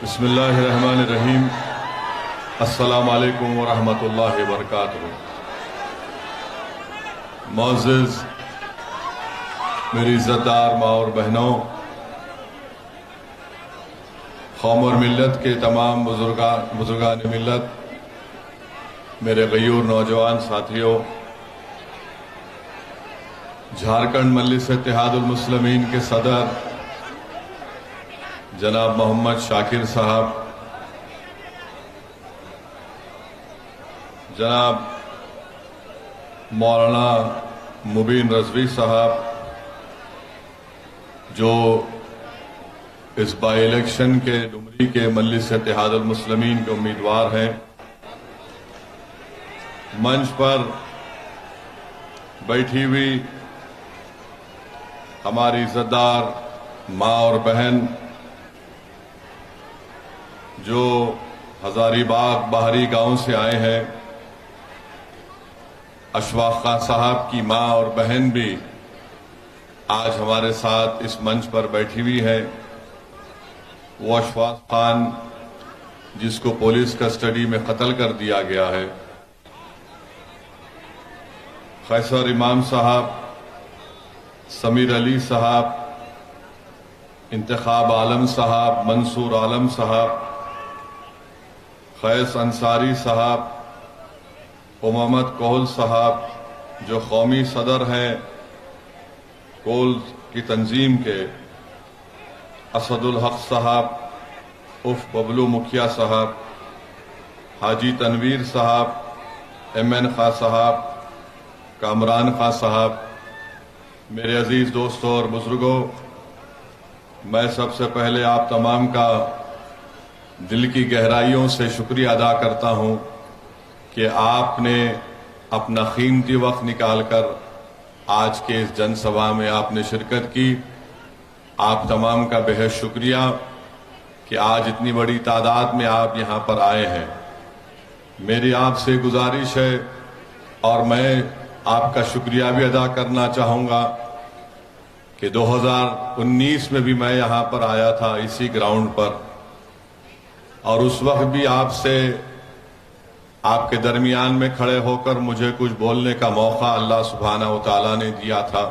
बिस्मिल्लाहिर्रहमानिर्रहीम। अस्सलामु अलैकुम व रहमतुल्लाहि व बरकातुहू। मोअज़्ज़िज़ मेरी इज़्ज़तदार माँ और बहनों, कौम और मिल्लत के तमाम बुजुर्गान मिल्लत, मेरे गयूर नौजवान साथियों, झारखंड मजलिस इत्तेहादुल मुस्लिमीन के सदर जनाब मोहम्मद शाकिर साहब, जनाब मौलाना मुबीन रज़वी साहब, जो इस बाई इलेक्शन के डुमरी के मजलिस इत्तेहादुल मुस्लिमीन के उम्मीदवार हैं, मंच पर बैठी हुई हमारी इज़्ज़तदार माँ और बहन जो हजारीबाग बाहरी गांव से आए हैं, अशफाक खान साहब की माँ और बहन भी आज हमारे साथ इस मंच पर बैठी हुई है। वो अशफाक खान जिसको पुलिस कस्टडी में कत्ल कर दिया गया है, कैसर इमाम साहब, समीर अली साहब, इंतखाब आलम साहब, मंसूर आलम साहब, खैस अंसारी साहब, मोहम्मद कोहल साहब जो कौमी सदर हैं कोल की तंजीम के, असदुल हक साहब उफ बबलू मुखिया साहब, हाजी तनवीर साहब, MN खां साहब, कामरान खां साहब, मेरे अजीज दोस्तों और बुजुर्गों, मैं सबसे पहले आप तमाम का दिल की गहराइयों से शुक्रिया अदा करता हूं कि आपने अपना कीमती वक्त निकालकर आज के इस जनसभा में आपने शिरकत की। आप तमाम का बेहद शुक्रिया कि आज इतनी बड़ी तादाद में आप यहां पर आए हैं। मेरी आपसे गुजारिश है और मैं आपका शुक्रिया भी अदा करना चाहूंगा कि 2019 में भी मैं यहां पर आया था इसी ग्राउंड पर, और उस वक्त भी आपसे आपके दरमियान में खड़े होकर मुझे कुछ बोलने का मौका अल्लाह सुब्हानहू व तआला ने दिया था।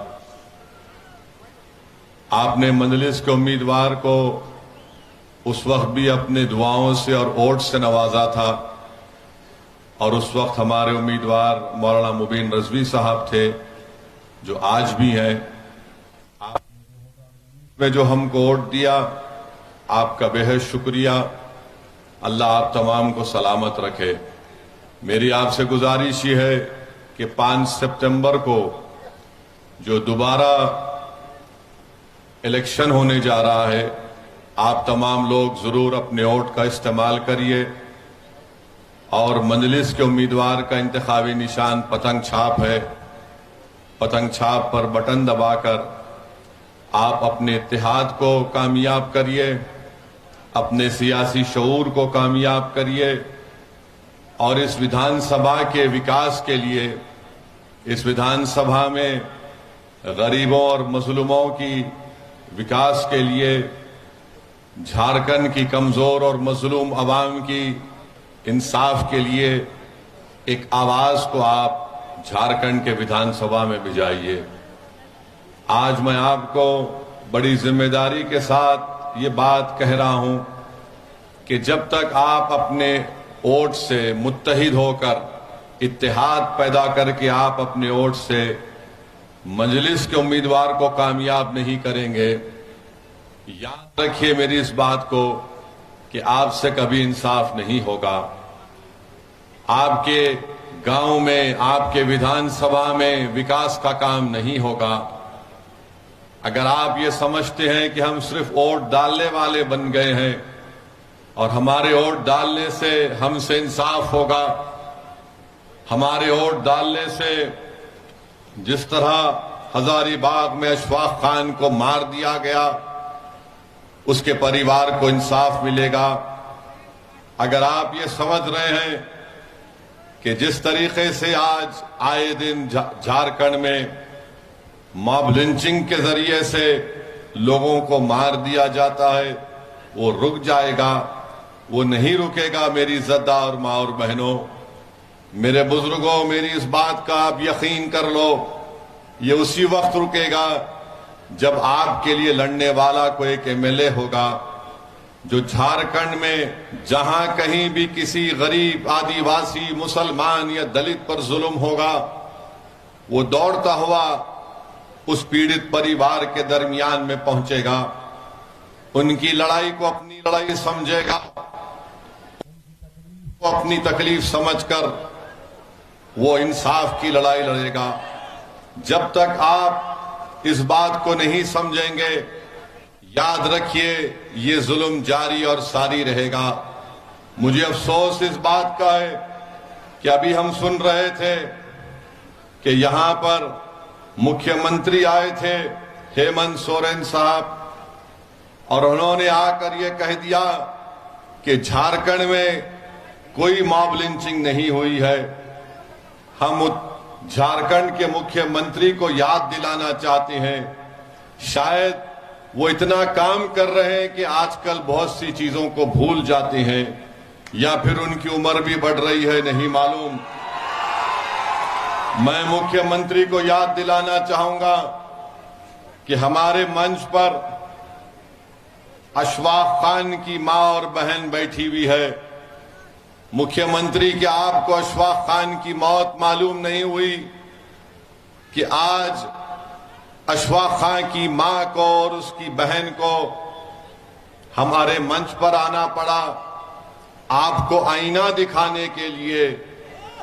आपने मजलिस के उम्मीदवार को उस वक्त भी अपने दुआओं से और वोट से नवाजा था, और उस वक्त हमारे उम्मीदवार मौलाना मुबीन रज़वी साहब थे जो आज भी हैं। आपने जो हमको वोट दिया, आपका बेहद शुक्रिया। अल्लाह आप तमाम को सलामत रखे। मेरी आपसे गुजारिश ये है कि 5 सितंबर को जो दोबारा इलेक्शन होने जा रहा है, आप तमाम लोग जरूर अपने वोट का इस्तेमाल करिए और मजलिस के उम्मीदवार का इंतखाबी निशान पतंग छाप है। पतंग छाप पर बटन दबाकर आप अपने इत्तेहाद को कामयाब करिए, अपने सियासी शऊर को कामयाब करिए और इस विधानसभा के विकास के लिए, इस विधानसभा में गरीबों और मजलूमों की विकास के लिए, झारखंड की कमजोर और मजलूम अवाम की इंसाफ के लिए एक आवाज को आप झारखंड के विधानसभा में भिजाइए। आज मैं आपको बड़ी जिम्मेदारी के साथ ये बात कह रहा हूं कि जब तक आप अपने वोट से मुत्तहिद होकर, इत्तेहाद पैदा करके आप अपने वोट से मजलिस के उम्मीदवार को कामयाब नहीं करेंगे, याद रखिए मेरी इस बात को कि आपसे कभी इंसाफ नहीं होगा। आपके गांव में, आपके विधानसभा में विकास का काम नहीं होगा। अगर आप ये समझते हैं कि हम सिर्फ वोट डालने वाले बन गए हैं और हमारे वोट डालने से हमसे इंसाफ होगा, हमारे वोट डालने से जिस तरह हजारीबाग में अशफाक खान को मार दिया गया उसके परिवार को इंसाफ मिलेगा, अगर आप ये समझ रहे हैं कि जिस तरीके से आज आए दिन झारखंड में मॉब लिंचिंग के जरिए से लोगों को मार दिया जाता है वो रुक जाएगा, वो नहीं रुकेगा मेरी इज्जतदार माँ और बहनों। मेरे बुजुर्गों, मेरी इस बात का आप यकीन कर लो, ये उसी वक्त रुकेगा जब आपके लिए लड़ने वाला कोई एक एमएलए होगा जो झारखंड में जहां कहीं भी किसी गरीब, आदिवासी, मुसलमान या दलित पर जुल्म होगा, वो दौड़ता हुआ उस पीड़ित परिवार के दरमियान में पहुंचेगा, उनकी लड़ाई को अपनी लड़ाई समझेगा, वो अपनी तकलीफ समझकर वो इंसाफ की लड़ाई लड़ेगा। जब तक आप इस बात को नहीं समझेंगे, याद रखिए ये जुल्म जारी और सारी रहेगा। मुझे अफसोस इस बात का है कि अभी हम सुन रहे थे कि यहां पर मुख्यमंत्री आए थे हेमंत सोरेन साहब, और उन्होंने आकर ये कह दिया कि झारखंड में कोई मॉब लिंचिंग नहीं हुई है। हम झारखंड के मुख्यमंत्री को याद दिलाना चाहते हैं, शायद वो इतना काम कर रहे हैं कि आजकल बहुत सी चीजों को भूल जाते हैं, या फिर उनकी उम्र भी बढ़ रही है, नहीं मालूम। मैं मुख्यमंत्री को याद दिलाना चाहूंगा कि हमारे मंच पर अशफाक खान की मां और बहन बैठी हुई है। मुख्यमंत्री, क्या आपको अशफाक खान की मौत मालूम नहीं हुई कि आज अशफाक खान की मां को और उसकी बहन को हमारे मंच पर आना पड़ा आपको आईना दिखाने के लिए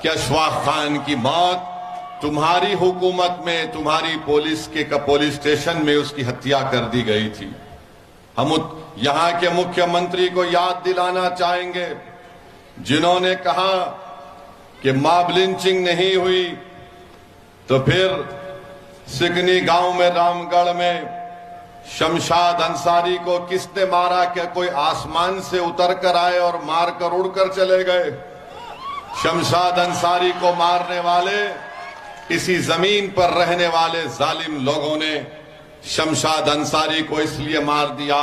कि अशफाक खान की मौत तुम्हारी हुकूमत में, तुम्हारी पुलिस स्टेशन में उसकी हत्या कर दी गई थी। हम यहां के मुख्यमंत्री को याद दिलाना चाहेंगे जिन्होंने कहा कि मॉब लिंचिंग नहीं हुई, तो फिर सिगनी गांव में, रामगढ़ में शमशाद अंसारी को किसने मारा? क्या कोई आसमान से उतर कर आए और मार कर उड़कर चले गए? शमशाद अंसारी को मारने वाले इसी जमीन पर रहने वाले जालिम लोगों ने शमशाद अंसारी को इसलिए मार दिया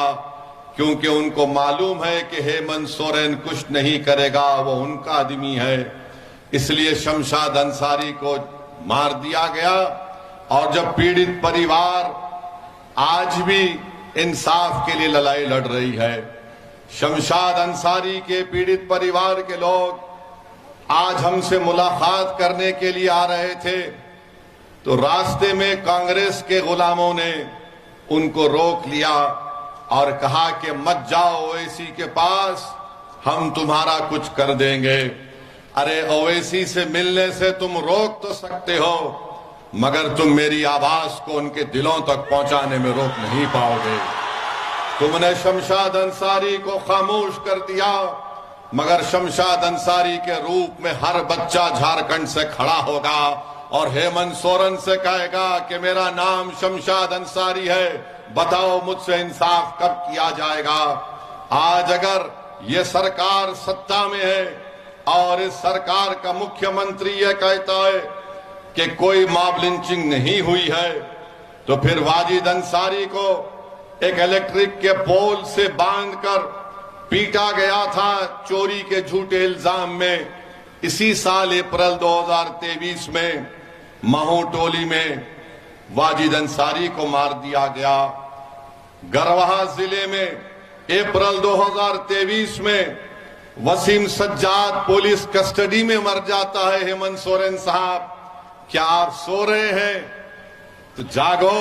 क्योंकि उनको मालूम है कि हेमंत सोरेन कुछ नहीं करेगा, वो उनका आदमी है, इसलिए शमशाद अंसारी को मार दिया गया। और जब पीड़ित परिवार आज भी इंसाफ के लिए लड़ाई लड़ रही है, शमशाद अंसारी के पीड़ित परिवार के लोग आज हमसे मुलाकात करने के लिए आ रहे थे, तो रास्ते में कांग्रेस के गुलामों ने उनको रोक लिया और कहा कि मत जाओ ओवैसी के पास, हम तुम्हारा कुछ कर देंगे। अरे ओवैसी से मिलने से तुम रोक तो सकते हो, मगर तुम मेरी आवाज को उनके दिलों तक पहुंचाने में रोक नहीं पाओगे। तुमने शमशाद अंसारी को खामोश कर दिया, मगर शमशाद अंसारी के रूप में हर बच्चा झारखंड से खड़ा होगा और हेमंत सोरेन से कहेगा कि मेरा नाम शमशाद अंसारी है, बताओ मुझसे इंसाफ कब किया जाएगा। आज अगर ये सरकार सत्ता में है और इस सरकार का मुख्यमंत्री ये कहता है कि कोई मॉब लिंचिंग नहीं हुई है, तो फिर वाजिद अंसारी को एक इलेक्ट्रिक के पोल से बांधकर पीटा गया था चोरी के झूठे इल्जाम में। इसी साल अप्रैल 2023 में महू टोली में वाजिद अंसारी को मार दिया गया। गरवाहा जिले में अप्रैल 2023 में वसीम सज्जाद पुलिस कस्टडी में मर जाता है। हेमंत सोरेन साहब, क्या आप सो रहे हैं? तो जागो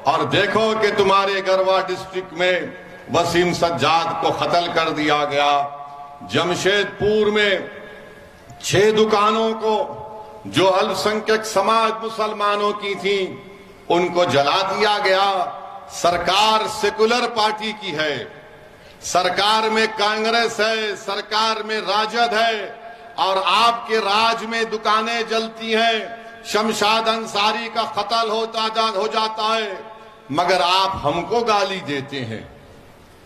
और देखो कि तुम्हारे गरवा डिस्ट्रिक्ट में वसीम सज्जाद को कत्ल कर दिया गया। जमशेदपुर में 6 दुकानों को जो अल्पसंख्यक समाज मुसलमानों की थी उनको जला दिया गया। सरकार सेकुलर पार्टी की है, सरकार में कांग्रेस है, सरकार में राजद है, और आपके राज में दुकानें जलती हैं। शमशाद अंसारी का कत्ल हो जाता है, मगर आप हमको गाली देते हैं।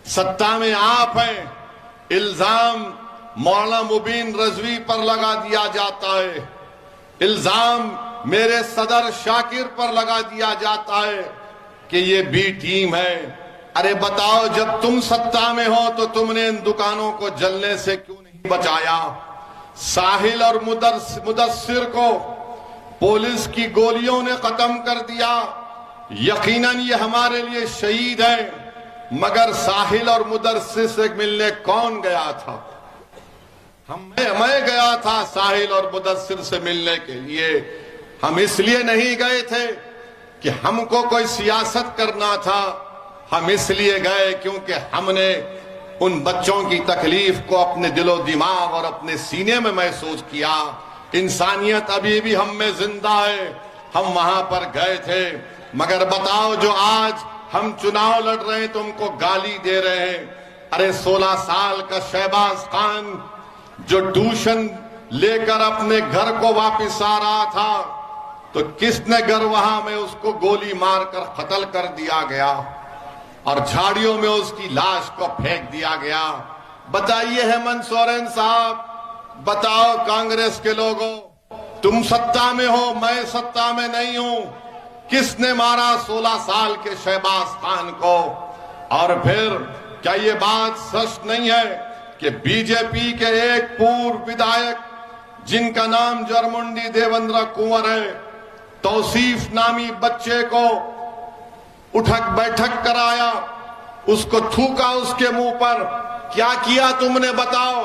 सत्ता में आप हैं, इल्जाम मौलाना मुबीन रजवी पर लगा दिया जाता है, इल्जाम मेरे सदर शाकिर पर लगा दिया जाता है कि ये बी टीम है। अरे बताओ, जब तुम सत्ता में हो तो तुमने इन दुकानों को जलने से क्यों नहीं बचाया? साहिल और मुदस्सिर को पुलिस की गोलियों ने खत्म कर दिया। यकीनन ये हमारे लिए शहीद है, मगर साहिल और मुदस्सिर से मिलने कौन गया था? मैं गया था साहिल और मुदस्सिर से मिलने के लिए। हम इसलिए नहीं गए थे कि हमको कोई सियासत करना था, हम इसलिए गए क्योंकि हमने उन बच्चों की तकलीफ को अपने दिलो दिमाग और अपने सीने में महसूस किया। इंसानियत अभी भी हम में जिंदा है, हम वहां पर गए थे। मगर बताओ, जो आज हम चुनाव लड़ रहे हैं, तुमको गाली दे रहे हैं। अरे 16 साल का शहबाज खान जो ट्यूशन लेकर अपने घर को वापस आ रहा था, तो किसने गरवाहा में उसको गोली मारकर कत्ल कर दिया गया और झाड़ियों में उसकी लाश को फेंक दिया गया। बताइए हेमंत सोरेन साहब, बताओ कांग्रेस के लोगों, तुम सत्ता में हो, मैं सत्ता में नहीं हूं, किसने मारा 16 साल के शहबाज खान को? और फिर क्या ये बात सच नहीं है कि बीजेपी के एक पूर्व विधायक जिनका नाम जरमुंडी देवेंद्र कुंवर है, तौसीफ नामी बच्चे को उठक बैठक कराया, उसको थूका उसके मुंह पर? क्या किया तुमने बताओ?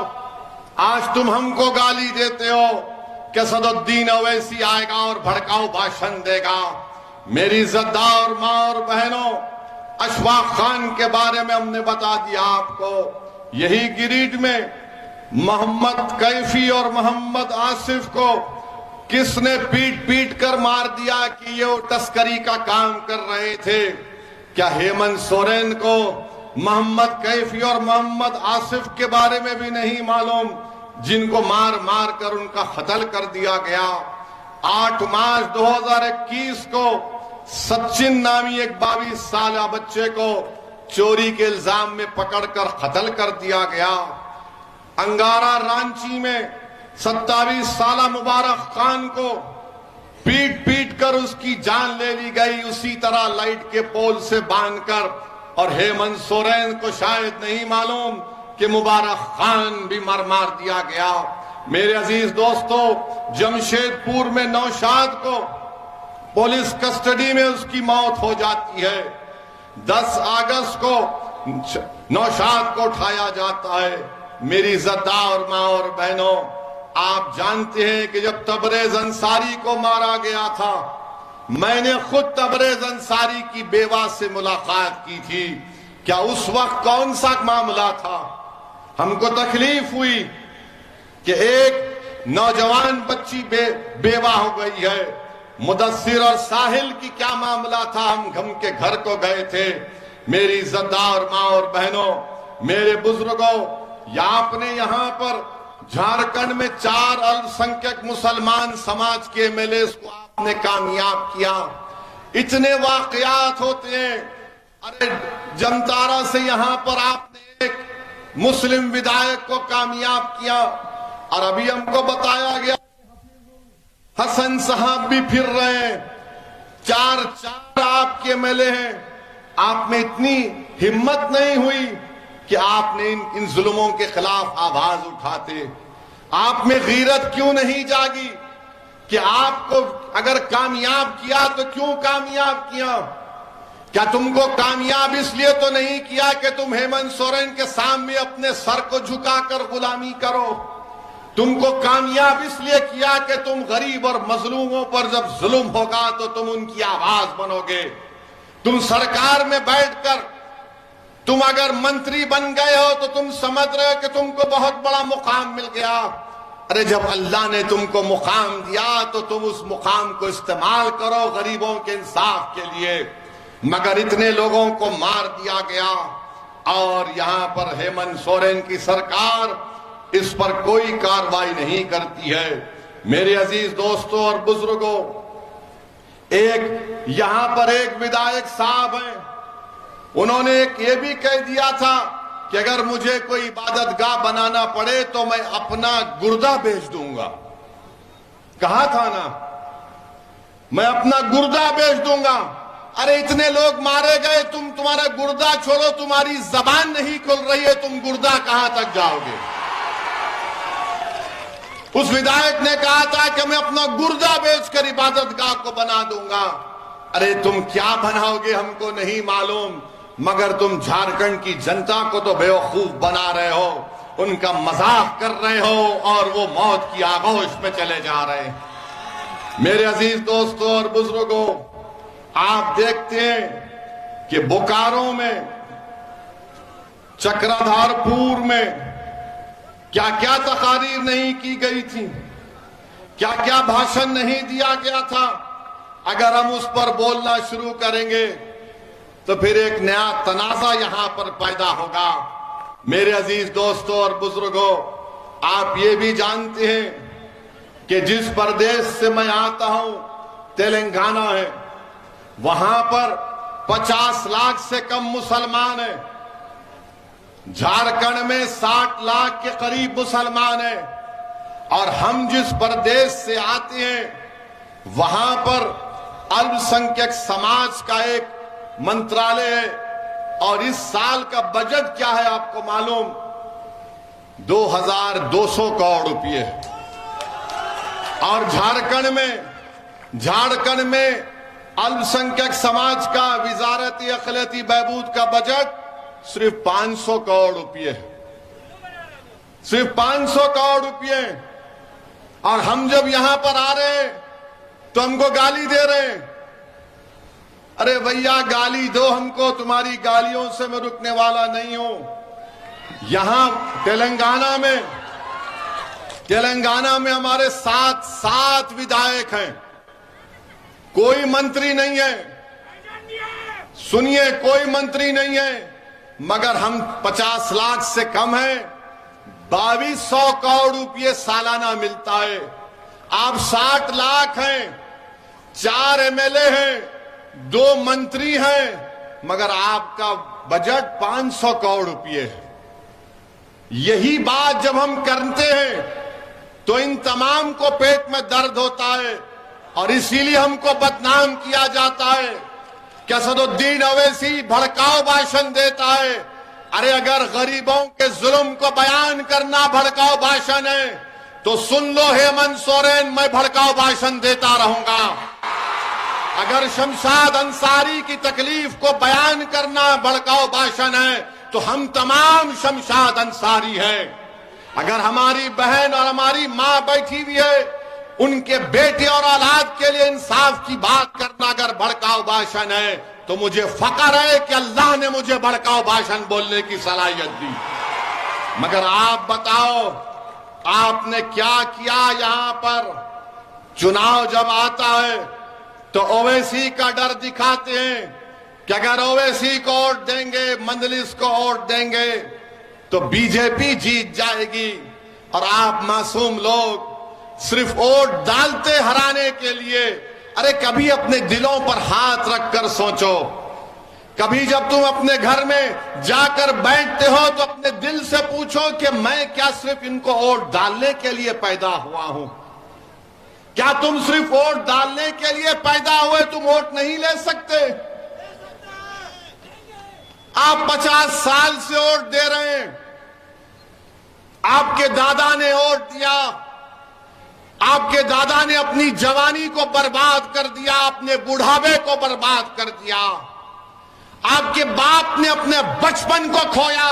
आज तुम हमको गाली देते हो कि सदुद्दीन ओवैसी आएगा और भड़काऊ भाषण देगा। मेरी इज्जतदार मां और बहनों, अशफाक खान के बारे में हमने बता दिया आपको। यही गिरिडीह में मोहम्मद कैफी और मोहम्मद आसिफ को किसने पीट पीट कर मार दिया कि ये तस्करी का काम कर रहे थे? क्या हेमंत सोरेन को मोहम्मद कैफी और मोहम्मद आसिफ के बारे में भी नहीं मालूम, जिनको मार मार कर उनका कत्ल कर दिया गया? 8 मार्च 2021 को सचिन नामी एक 22 साल बच्चे को चोरी के इल्जाम में पकड़कर कत्ल कर दिया गया। अंगारा रांची में 27 साल मुबारक खान को पीट पीट कर उसकी जान ले ली गई, उसी तरह लाइट के पोल से बांधकर। और हेमंत सोरेन को शायद नहीं मालूम कि मुबारक खान भी मार दिया गया। मेरे अजीज दोस्तों, जमशेदपुर में नौशाद को पुलिस कस्टडी में उसकी मौत हो जाती है। 10 अगस्त को नौशाद को उठाया जाता है। मेरी इज्जतदार मां और बहनों, आप जानते हैं कि जब तबरेज अंसारी को मारा गया था, मैंने खुद तबरेज अंसारी की बेवा से मुलाकात की थी। क्या उस वक्त कौन सा मामला था? हमको तकलीफ हुई कि एक नौजवान बच्ची बेवा हो गई है। मुदस्सिर और साहिल की क्या मामला था? हम के घर को गए थे। मेरी इज्जतदार मां और बहनों, मेरे बुजुर्गों, आपने यहां पर झारखंड में 4 अल्पसंख्यक मुसलमान समाज के एमएलए को आपने कामयाब किया। इतने वाकयात होते हैं। अरे जमतारा से यहां पर आपने एक मुस्लिम विधायक को कामयाब किया, और अभी हमको बताया गया हसन साहब भी फिर रहे हैं। 4 आपके एमएलए हैं। आप में इतनी हिम्मत नहीं हुई कि आपने इन जुल्मों के खिलाफ आवाज उठाते? आप में गीरत क्यों नहीं जागी कि आपको अगर कामयाब किया तो क्यों कामयाब किया? क्या तुमको कामयाब इसलिए तो नहीं किया कि तुम हेमंत सोरेन के सामने अपने सर को झुकाकर गुलामी करो? तुमको कामयाब इसलिए किया कि तुम गरीब और मजलूमों पर जब जुल्म होगा तो तुम उनकी आवाज बनोगे। तुम सरकार में बैठकर तुम अगर मंत्री बन गए हो तो तुम समझ रहे हो कि तुमको बहुत बड़ा मुकाम मिल गया। अरे जब अल्लाह ने तुमको मुकाम दिया तो तुम उस मुकाम को इस्तेमाल करो गरीबों के इंसाफ के लिए। मगर इतने लोगों को मार दिया गया और यहां पर हेमंत सोरेन की सरकार इस पर कोई कार्रवाई नहीं करती है। मेरे अजीज दोस्तों और बुजुर्गों, एक यहां पर एक विधायक साहब हैं, उन्होंने एक ये भी कह दिया था कि अगर मुझे कोई इबादतगाह बनाना पड़े तो मैं अपना गुर्दा बेच दूंगा। कहा था ना, मैं अपना गुर्दा बेच दूंगा। अरे इतने लोग मारे गए, तुम्हारा गुर्दा छोड़ो, तुम्हारी जबान नहीं खुल रही है, तुम गुर्दा कहां तक जाओगे। उस विधायक ने कहा था कि मैं अपना गुर्दा बेचकर इबादतगाह को बना दूंगा। अरे तुम क्या बनाओगे हमको नहीं मालूम, मगर तुम झारखंड की जनता को तो बेवकूफ बना रहे हो, उनका मजाक कर रहे हो और वो मौत की आगोश में चले जा रहे हैं। मेरे अजीज दोस्तों और बुजुर्गों, आप देखते हैं कि बोकारो में, चक्रधरपुर में क्या क्या तकारीर नहीं की गई थी, क्या क्या भाषण नहीं दिया गया था। अगर हम उस पर बोलना शुरू करेंगे तो फिर एक नया तनाजा यहां पर पैदा होगा। मेरे अजीज दोस्तों और बुजुर्गों, आप ये भी जानते हैं कि जिस प्रदेश से मैं आता हूं, तेलंगाना है, वहां पर 50 लाख से कम मुसलमान हैं। झारखंड में 60 लाख के करीब मुसलमान हैं। और हम जिस प्रदेश से आते हैं वहां पर अल्पसंख्यक समाज का एक मंत्रालय है, और इस साल का बजट क्या है आपको मालूम? 2200 करोड़ रुपए है। और झारखंड में अल्पसंख्यक समाज का विजारती अखिलती बहबूद का बजट सिर्फ 500 करोड़ रुपए है, सिर्फ 500 करोड़ रुपए। और हम जब यहां पर आ रहे हैं तो हमको गाली दे रहे हैं। अरे भैया गाली दो हमको, तुम्हारी गालियों से मैं रुकने वाला नहीं हूं। यहां तेलंगाना में हमारे सात विधायक हैं, कोई मंत्री नहीं है। सुनिए, कोई मंत्री नहीं है, मगर हम 50 लाख से कम हैं। 2200 करोड़ रुपये सालाना मिलता है। आप 60 लाख हैं, 4 एमएलए हैं, 2 मंत्री हैं, मगर आपका बजट 500 करोड़ रुपये है। यही बात जब हम करते हैं तो इन तमाम को पेट में दर्द होता है, और इसीलिए हमको बदनाम किया जाता है कि असदुद्दीन ओवैसी भड़काऊ भाषण देता है। अरे अगर गरीबों के जुल्म को बयान करना भड़काऊ भाषण है तो सुन लो हेमंत सोरेन, मैं भड़काऊ भाषण देता रहूंगा। अगर शमशाद अंसारी की तकलीफ को बयान करना भड़काऊ भाषण है तो हम तमाम शमशाद अंसारी हैं। अगर हमारी बहन और हमारी मां बैठी हुई है, उनके बेटे और औलाद के लिए इंसाफ की बात करना अगर भड़काऊ भाषण है तो मुझे फख्र है कि अल्लाह ने मुझे भड़काऊ भाषण बोलने की सलाहियत दी। मगर आप बताओ, आपने क्या किया? यहां पर चुनाव जब आता है तो ओवैसी का डर दिखाते हैं कि अगर ओवैसी को वोट देंगे, मंजलिस को वोट देंगे तो बीजेपी जीत जाएगी। और आप मासूम लोग सिर्फ वोट डालते हराने के लिए। अरे कभी अपने दिलों पर हाथ रखकर सोचो। कभी जब तुम अपने घर में जाकर बैठते हो तो अपने दिल से पूछो कि मैं क्या सिर्फ इनको वोट डालने के लिए पैदा हुआ हूं? क्या तुम सिर्फ वोट डालने के लिए पैदा हुए? तुम वोट नहीं ले सकते। आप 50 साल से वोट दे रहे हैं। आपके दादा ने वोट दिया, आपके दादा ने अपनी जवानी को बर्बाद कर दिया, अपने बुढ़ापे को बर्बाद कर दिया। आपके बाप ने अपने बचपन को खोया,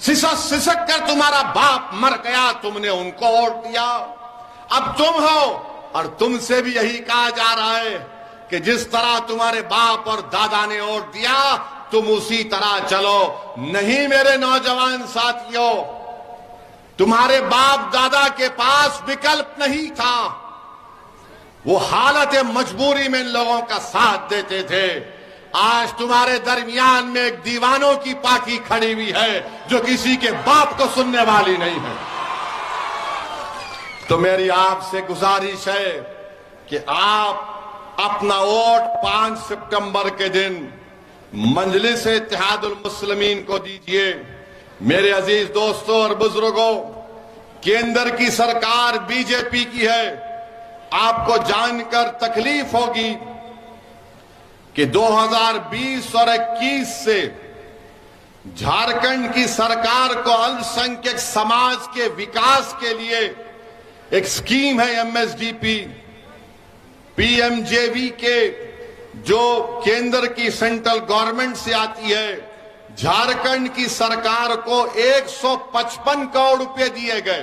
सिसक सिसक कर तुम्हारा बाप मर गया, तुमने उनको वोट दिया। अब तुम हो, और तुमसे भी यही कहा जा रहा है कि जिस तरह तुम्हारे बाप और दादा ने वोट दिया तुम उसी तरह चलो। नहीं मेरे नौजवान साथियों, तुम्हारे बाप दादा के पास विकल्प नहीं था। वो हालत मजबूरी में इन लोगों का साथ देते थे। आज तुम्हारे दरमियान में एक दीवानों की पार्टी खड़ी हुई है जो किसी के बाप को सुनने वाली नहीं है। तो मेरी आपसे गुजारिश है कि आप अपना वोट 5 सितंबर के दिन मजलिस इत्तेहादुल मुस्लिमीन को दीजिए। मेरे अजीज दोस्तों और बुजुर्गों, केंद्र की सरकार बीजेपी की है। आपको जानकर तकलीफ होगी कि 2020 और 21 से झारखंड की सरकार को अल्पसंख्यक समाज के विकास के लिए एक स्कीम है एमएसडीपी, पीएमजेवी के जो केंद्र की सेंट्रल गवर्नमेंट से आती है। झारखंड की सरकार को 155 करोड़ रुपए दिए गए।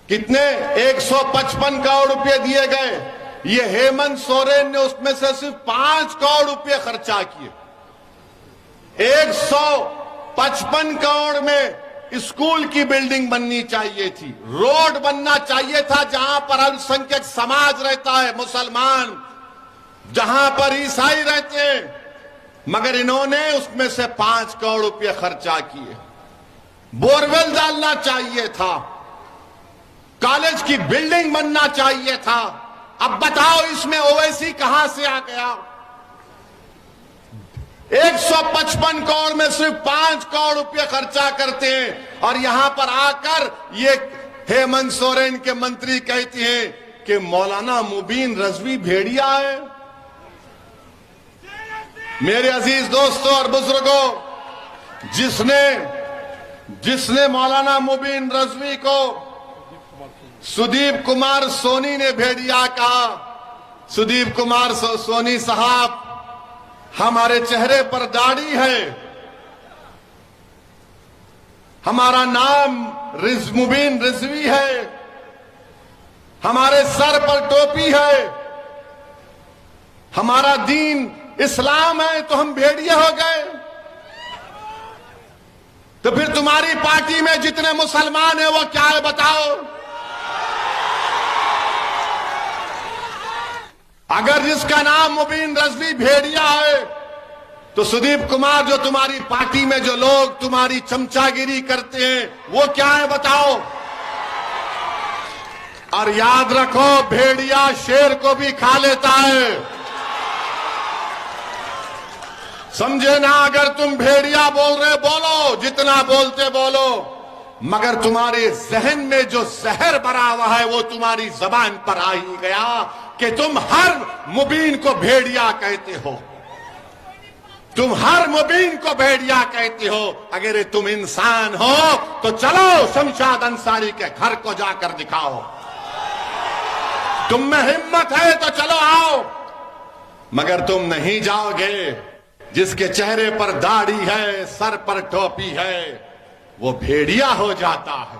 कितने? 155 करोड़ रुपए दिए गए। ये हेमंत सोरेन ने उसमें से सिर्फ 5 करोड़ रुपए खर्चा किए। 155 करोड़ में स्कूल की बिल्डिंग बननी चाहिए थी, रोड बनना चाहिए था जहां पर अल्पसंख्यक समाज रहता है, मुसलमान, जहां पर ईसाई रहते हैं, मगर इन्होंने उसमें से 5 करोड़ रुपए खर्चा किए। बोरवेल डालना चाहिए था, कॉलेज की बिल्डिंग बनना चाहिए था। अब बताओ इसमें ओवैसी कहां से आ गया? 155 करोड़ में सिर्फ 5 करोड़ रुपए खर्चा करते हैं और यहां पर आकर ये हेमंत सोरेन के मंत्री कहते हैं कि मौलाना मुबीन रजवी भेड़िया है। मेरे अजीज दोस्तों और बुजुर्गों, जिसने मौलाना मुबीन रजवी को सुदीप कुमार सोनी ने भेड़िया कहा, सुदीप कुमार सोनी साहब, हमारे चेहरे पर दाढ़ी है, हमारा नाम मुबीन रिजवी है, हमारे सर पर टोपी है, हमारा दीन इस्लाम है, तो हम भेड़िए हो गए? तो फिर तुम्हारी पार्टी में जितने मुसलमान हैं वो क्या है बताओ? अगर जिसका नाम मुबीन रजवी भेड़िया है तो सुदीप कुमार, जो तुम्हारी पार्टी में जो लोग तुम्हारी चमचागिरी करते हैं वो क्या है बताओ? और याद रखो, भेड़िया शेर को भी खा लेता है, समझे ना? अगर तुम भेड़िया बोल रहे बोलो, जितना बोलते बोलो, मगर तुम्हारे जहन में जो जहर भरा हुआ है वो तुम्हारी जबान पर आ ही गया कि तुम हर मुबीन को भेड़िया कहते हो, तुम हर मुबीन को भेड़िया कहते हो। अगर तुम इंसान हो तो चलो शमशाद अंसारी के घर को जाकर दिखाओ, तुम में हिम्मत है तो चलो आओ, मगर तुम नहीं जाओगे। जिसके चेहरे पर दाढ़ी है, सर पर टोपी है, वो भेड़िया हो जाता है।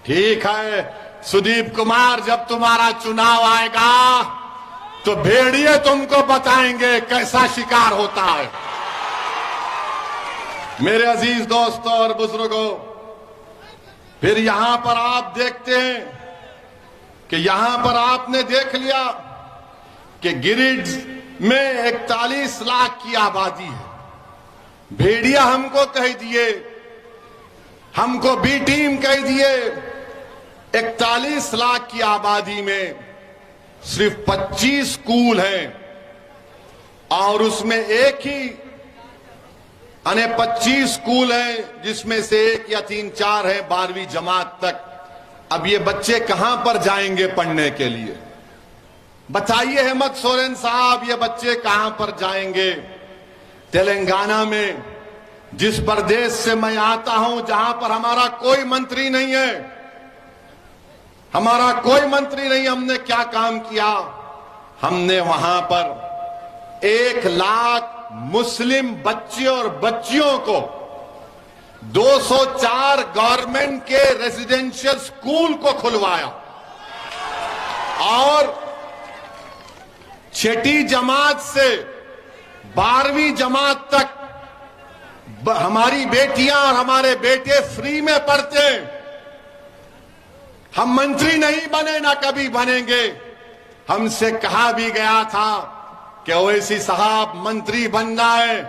ठीक है सुदीप कुमार, जब तुम्हारा चुनाव आएगा तो भेड़िए तुमको बताएंगे कैसा शिकार होता है। मेरे अजीज दोस्तों और बुजुर्गों, फिर यहां पर आप देखते हैं कि यहां पर आपने देख लिया कि गिरिडीह में 41 लाख की आबादी है। भेड़िया हमको कह दिए, हमको बी टीम कह दिए। 41 लाख की आबादी में सिर्फ 25 स्कूल हैं और उसमें एक ही 25 स्कूल हैं जिसमें से 1 या 3-4 है 12वीं जमात तक। अब ये बच्चे कहां पर जाएंगे पढ़ने के लिए? बताइए हेमंत सोरेन साहब, ये बच्चे कहां पर जाएंगे? तेलंगाना में, जिस प्रदेश से मैं आता हूं, जहां पर हमारा कोई मंत्री नहीं है, हमारा कोई मंत्री नहीं, हमने क्या काम किया? हमने वहां पर 1 लाख मुस्लिम बच्चे और बच्चियों को 204 गवर्नमेंट के रेजिडेंशियल स्कूल को खुलवाया और 6ठी जमात से 12वीं जमात तक हमारी बेटियां और हमारे बेटे फ्री में पढ़ते हैं। हम मंत्री नहीं बने, ना कभी बनेंगे। हमसे कहा भी गया था कि ओवैसी साहब मंत्री बनना है,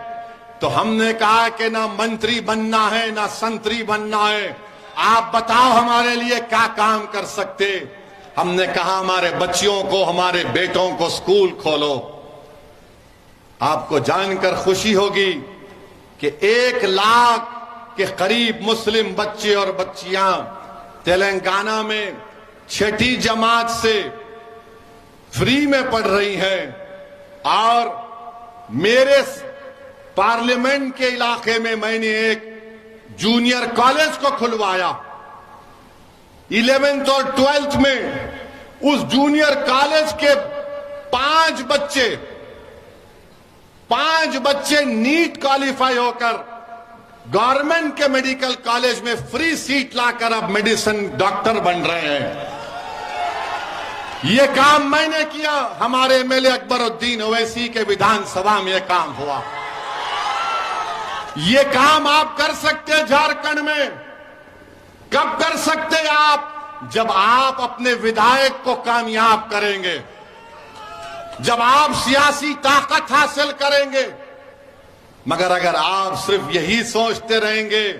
तो हमने कहा कि ना मंत्री बनना है ना संतरी बनना है, आप बताओ हमारे लिए क्या काम कर सकते। हमने कहा हमारे बच्चियों को, हमारे बेटों को स्कूल खोलो। आपको जानकर खुशी होगी कि 1 लाख के करीब मुस्लिम बच्चे और बच्चियां तेलंगाना में 6ठी जमात से फ्री में पढ़ रही हैं और मेरे पार्लियामेंट के इलाके में मैंने एक जूनियर कॉलेज को खुलवाया। 11th और 12th में उस जूनियर कॉलेज के 5 बच्चे नीट क्वालिफाई होकर गवर्नमेंट के मेडिकल कॉलेज में फ्री सीट लाकर अब मेडिसिन डॉक्टर बन रहे हैं। यह काम मैंने किया, हमारे एमएलए अकबरुद्दीन ओवैसी के विधानसभा में यह काम हुआ। यह काम आप कर सकते हैं झारखंड में। कब कर सकते हैं आप? जब आप अपने विधायक को कामयाब करेंगे, जब आप सियासी ताकत हासिल करेंगे। मगर अगर आप सिर्फ यही सोचते रहेंगे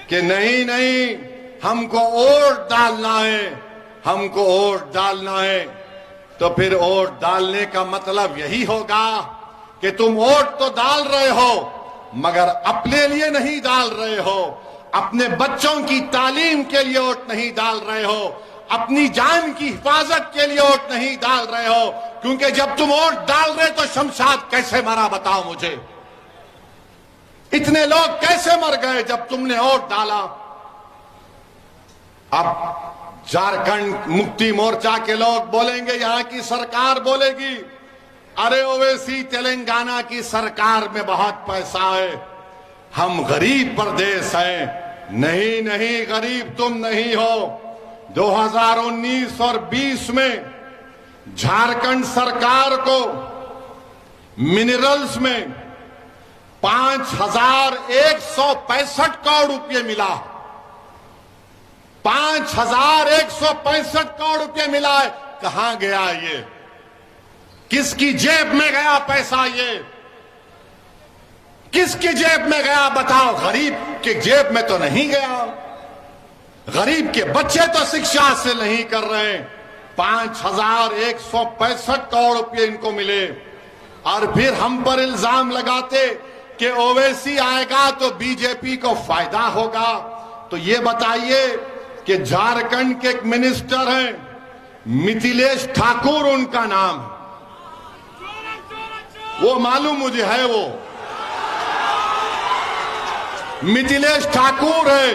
कि नहीं नहीं हमको वोट डालना है, हमको वोट डालना है, तो फिर वोट डालने का मतलब यही होगा कि तुम वोट तो डाल रहे हो मगर अपने लिए नहीं डाल रहे हो, अपने बच्चों की तालीम के लिए वोट नहीं डाल रहे हो, अपनी जान की हिफाजत के लिए वोट नहीं डाल रहे हो। क्योंकि जब तुम वोट डाल रहे तो शमशाद कैसे मरा बताओ मुझे? इतने लोग कैसे मर गए जब तुमने वोट डाला? अब झारखंड मुक्ति मोर्चा के लोग बोलेंगे, यहां की सरकार बोलेगी, अरे ओवैसी तेलंगाना की सरकार में बहुत पैसा है, हम गरीब प्रदेश हैं। नहीं नहीं, गरीब तुम नहीं हो। 2019 और 20 में झारखंड सरकार को मिनरल्स में 5,165 करोड़ रुपए मिला। 5,165 करोड़ रुपए मिला है। कहां गया ये? किसकी जेब में गया पैसा? ये किसकी जेब में गया बताओ? गरीब के जेब में तो नहीं गया। गरीब के बच्चे तो शिक्षा हासिल नहीं कर रहे। 5,165 करोड़ रुपए इनको मिले। और फिर हम पर इल्जाम लगाते कि ओवैसी आएगा तो बीजेपी को फायदा होगा। तो ये बताइए कि झारखंड के एक मिनिस्टर हैं, मिथिलेश ठाकुर उनका नाम है, वो मालूम मुझे है, वो मिथिलेश ठाकुर है।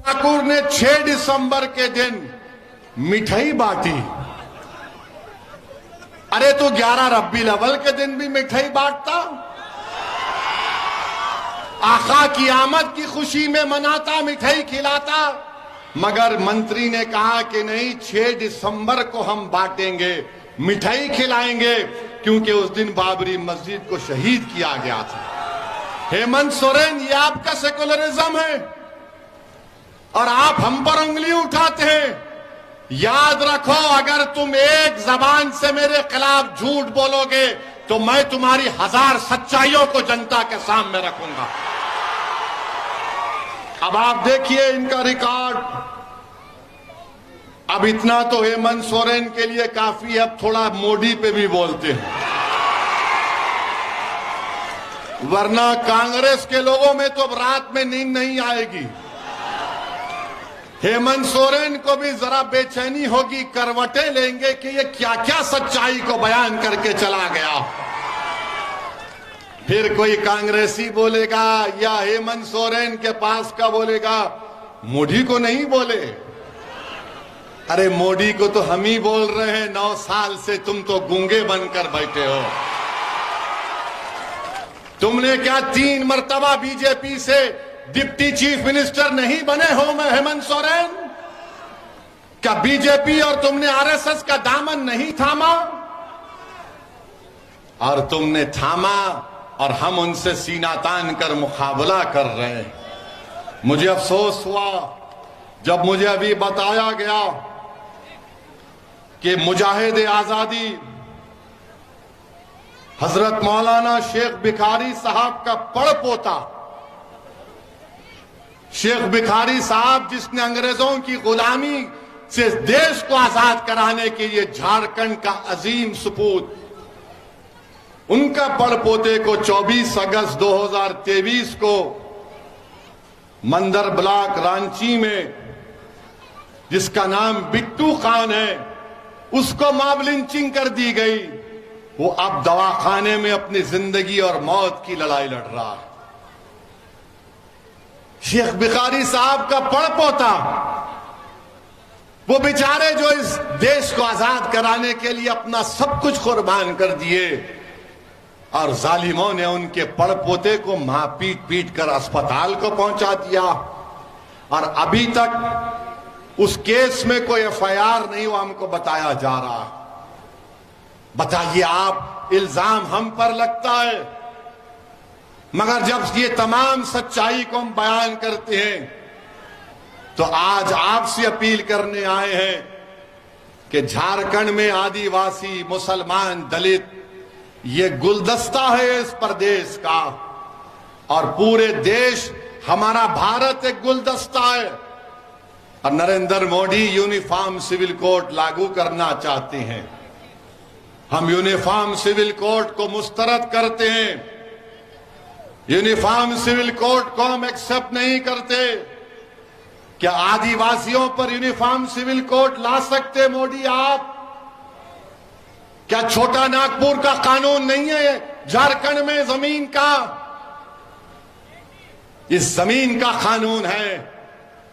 ठाकुर ने 6 दिसंबर के दिन मिठाई बांटी। अरे तो 11 रब्बीउल अव्वल के दिन भी मिठाई बांटता, आका की आमद की खुशी में मनाता, मिठाई खिलाता। मगर मंत्री ने कहा कि नहीं, 6 दिसंबर को हम बांटेंगे, मिठाई खिलाएंगे, क्योंकि उस दिन बाबरी मस्जिद को शहीद किया गया था। हेमंत सोरेन, ये आपका सेकुलरिज्म है और आप हम पर उंगली उठाते हैं। याद रखो, अगर तुम एक जबान से मेरे खिलाफ झूठ बोलोगे तो मैं तुम्हारी 1000 सच्चाइयों को जनता के सामने रखूंगा। अब आप देखिए इनका रिकॉर्ड। अब इतना तो हेमंत सोरेन के लिए काफी है, अब थोड़ा मोदी पे भी बोलते हैं, वरना कांग्रेस के लोगों में तो रात में नींद नहीं आएगी। हेमंत सोरेन को भी जरा बेचैनी होगी, करवटें लेंगे कि ये क्या क्या सच्चाई को बयान करके चला गया। फिर कोई कांग्रेसी बोलेगा या हेमंत सोरेन के पास का बोलेगा, मोदी को नहीं बोले। अरे मोदी को तो हम ही बोल रहे हैं, 9 साल से तुम तो गूंगे बनकर बैठे हो। तुमने क्या 3 मर्तबा बीजेपी से डिप्टी चीफ मिनिस्टर नहीं बने हो मैं हेमंत सोरेन? क्या बीजेपी और तुमने आरएसएस का दामन नहीं थामा? और तुमने थामा और हम उनसे सीना तान कर मुकाबला कर रहे हैं। मुझे अफसोस हुआ जब मुझे अभी बताया गया कि मुजाहिद आजादी हजरत मौलाना शेख भिखारी साहब का पड़पोता, शेख भिखारी साहब जिसने अंग्रेजों की गुलामी से देश को आजाद कराने के लिए झारखंड का अजीम सपूत, उनका पड़पोते को 24 अगस्त 2023 को मंदर ब्लॉक रांची में, जिसका नाम बिट्टू खान है, उसको मॉब लिंचिंग कर दी गई। वो अब दवाखाने में अपनी जिंदगी और मौत की लड़ाई लड़ रहा है। शेख बुखारी साहब का पड़पोता, वो बेचारे जो इस देश को आजाद कराने के लिए अपना सब कुछ कुर्बान कर दिए, और जालिमों ने उनके पड़पोते को मां पीट पीट कर अस्पताल को पहुंचा दिया, और अभी तक उस केस में कोई एफआईआर नहीं हुआ, हमको बताया जा रहा। बताइए आप, इल्जाम हम पर लगता है, मगर जब ये तमाम सच्चाई को हम बयान करते हैं तो आज आपसे अपील करने आए हैं कि झारखंड में आदिवासी, मुसलमान, दलित ये गुलदस्ता है इस प्रदेश का, और पूरे देश, हमारा भारत एक गुलदस्ता है। और Narendra Modi uniform civil code लागू करना चाहते हैं। हम यूनिफॉर्म सिविल कोड को मुस्तरद करते हैं। यूनिफॉर्म सिविल कोड को हम एक्सेप्ट नहीं करते। क्या आदिवासियों पर यूनिफॉर्म सिविल कोड ला सकते मोदी आप? क्या छोटा नागपुर का कानून नहीं है झारखंड में जमीन का? इस जमीन का कानून है।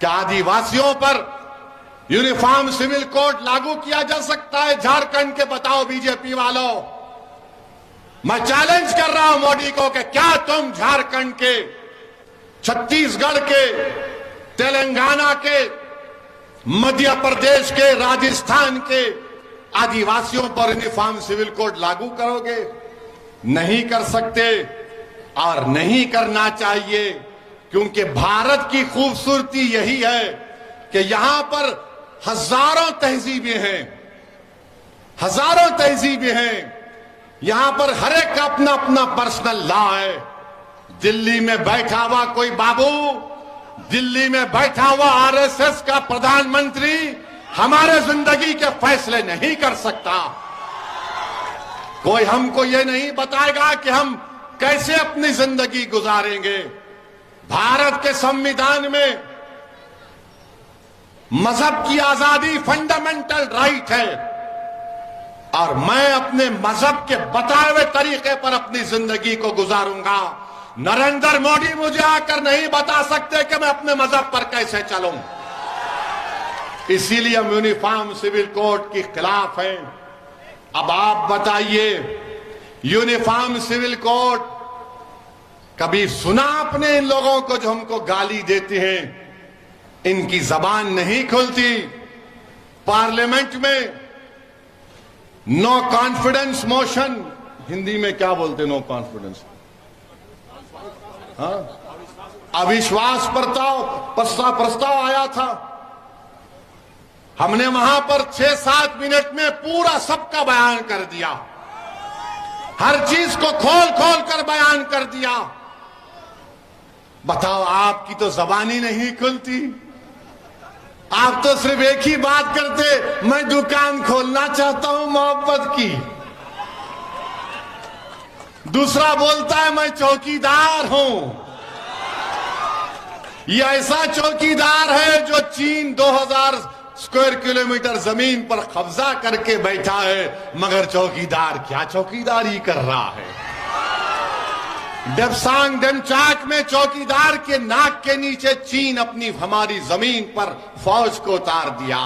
क्या आदिवासियों पर यूनिफॉर्म सिविल कोड लागू किया जा सकता है झारखंड के? बताओ बीजेपी वालों, मैं चैलेंज कर रहा हूं मोदी को कि क्या तुम झारखंड के, छत्तीसगढ़ के, तेलंगाना के, मध्य प्रदेश के, राजस्थान के आदिवासियों पर यूनिफॉर्म सिविल कोड लागू करोगे? नहीं कर सकते और नहीं करना चाहिए, क्योंकि भारत की खूबसूरती यही है कि यहां पर हजारों तहजीबें हैं, हजारों तहजीबें हैं। यहां पर हर एक का अपना अपना पर्सनल लॉ है। दिल्ली में बैठा हुआ कोई बाबू, दिल्ली में बैठा हुआ आरएसएस का प्रधानमंत्री हमारे जिंदगी के फैसले नहीं कर सकता। कोई हमको ये नहीं बताएगा कि हम कैसे अपनी जिंदगी गुजारेंगे। भारत के संविधान में मजहब की आजादी फंडामेंटल राइट है, और मैं अपने मजहब के बताए हुए तरीके पर अपनी जिंदगी को गुजारूंगा। नरेंद्र मोदी मुझे आकर नहीं बता सकते कि मैं अपने मजहब पर कैसे चलूं। इसीलिए हम यूनिफॉर्म सिविल कोड के खिलाफ हैं। अब आप बताइए, यूनिफॉर्म सिविल कोड कभी सुना आपने इन लोगों को जो हमको गाली देते हैं? इनकी जबान नहीं खुलती। पार्लियामेंट में नो कॉन्फिडेंस मोशन, हिंदी में क्या बोलते? नो कॉन्फिडेंस, हाँ, अविश्वास प्रस्ताव आया था। हमने वहां पर 6-7 मिनट में पूरा सबका बयान कर दिया, हर चीज को खोल खोल कर बयान कर दिया। बताओ, आपकी तो जबान ही नहीं खुलती। आप तो सिर्फ एक ही बात करते, मैं दुकान खोलना चाहता हूं मोहब्बत की। दूसरा बोलता है मैं चौकीदार हूं। यह ऐसा चौकीदार है जो चीन 2000 स्क्वायर किलोमीटर जमीन पर कब्जा करके बैठा है, मगर चौकीदार क्या चौकीदारी कर रहा है। डेप्सांग डेमचाक में चौकीदार के नाक के नीचे चीन अपनी हमारी जमीन पर फौज को उतार दिया।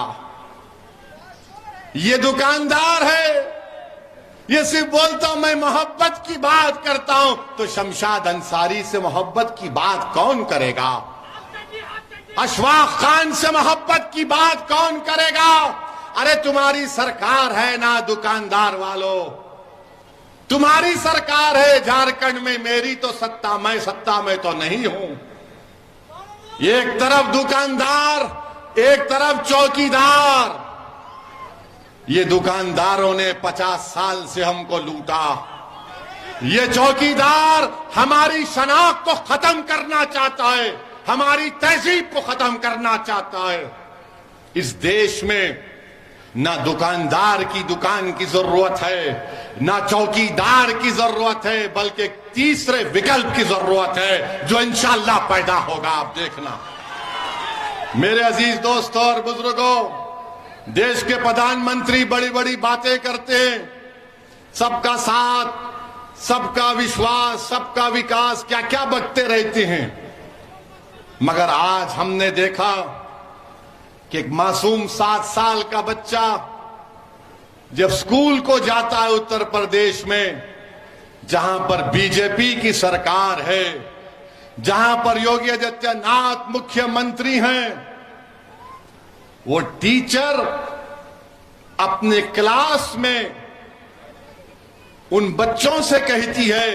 ये दुकानदार है, ये सिर्फ बोलता मैं मोहब्बत की बात करता हूं, तो शमशाद अंसारी से मोहब्बत की बात कौन करेगा? अशफाक खान से मोहब्बत की बात कौन करेगा? अरे तुम्हारी सरकार है ना दुकानदार वालों, तुम्हारी सरकार है झारखंड में। मेरी तो सत्ता, मैं सत्ता में तो नहीं हूं। एक तरफ दुकानदार, एक तरफ चौकीदार। ये दुकानदारों ने 50 साल से हमको लूटा। ये चौकीदार हमारी शनाख्त को खत्म करना चाहता है, हमारी तहजीब को खत्म करना चाहता है। इस देश में ना दुकानदार की दुकान की जरूरत है, ना चौकीदार की जरूरत है, बल्कि एक तीसरे विकल्प की जरूरत है जो इंशाअल्लाह पैदा होगा। आप देखना मेरे अजीज दोस्तों और बुजुर्गों, देश के प्रधानमंत्री बड़ी बड़ी बातें करते हैं, सबका साथ, सबका विश्वास, सबका विकास, क्या क्या बकते रहते हैं। मगर आज हमने देखा कि एक मासूम 7 साल का बच्चा जब स्कूल को जाता है उत्तर प्रदेश में, जहां पर बीजेपी की सरकार है, जहां पर योगी आदित्यनाथ मुख्यमंत्री हैं, वो टीचर अपने क्लास में उन बच्चों से कहती है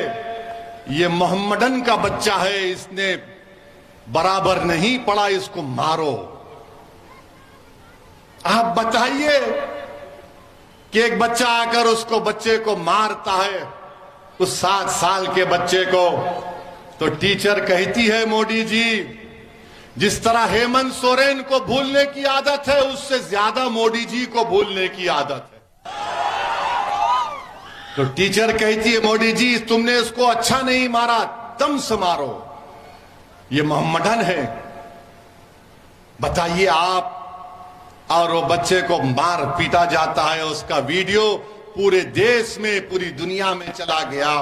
ये मोहम्मदन का बच्चा है, इसने बराबर नहीं पढ़ा, इसको मारो। आप बताइए कि एक बच्चा आकर उसको बच्चे को मारता है, उस 7 साल के बच्चे को, तो टीचर कहती है मोदी जी, जिस तरह हेमंत सोरेन को भूलने की आदत है, उससे ज्यादा मोदी जी को भूलने की आदत है। तो टीचर कहती है मोदी जी तुमने इसको अच्छा नहीं मारा, दम से मारो, ये मोहम्मदन है। बताइए आप, और वो बच्चे को मार पीटा जाता है, उसका वीडियो पूरे देश में, पूरी दुनिया में चला गया।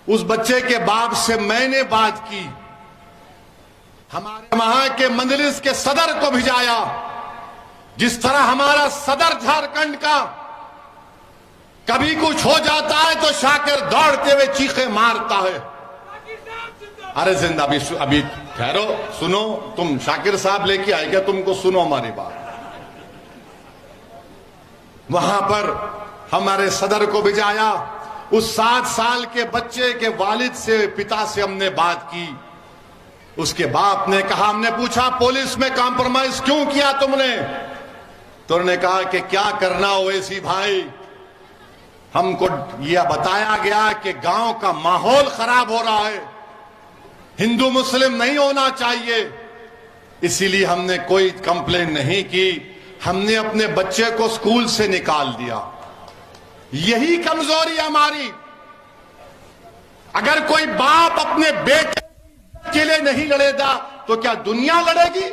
उस बच्चे के बाप से मैंने बात की, हमारे वहां के मजलिस के सदर को भिजाया। जिस तरह हमारा सदर झारखंड का कभी कुछ हो जाता है तो शाकिर दौड़ते हुए चीखे मारता है। अरे जिंदा अभी ठहरो, सुनो, तुम शाकिर साहब लेके आए क्या? तुमको सुनो हमारी बात। वहां पर हमारे सदर को भिजाया, उस 7 साल के बच्चे के वालिद से, पिता से हमने बात की। उसके बाप ने कहा, हमने पूछा पुलिस में कॉम्प्रोमाइज क्यों किया तुमने? तो उन्होंने कहा कि क्या करना ओवैसी भाई, हमको यह बताया गया कि गांव का माहौल खराब हो रहा है, हिंदू मुस्लिम नहीं होना चाहिए, इसीलिए हमने कोई कंप्लेन नहीं की, हमने अपने बच्चे को स्कूल से निकाल दिया। यही कमजोरी हमारी। अगर कोई बाप अपने बेटे के लिए नहीं लड़ेगा तो क्या दुनिया लड़ेगी?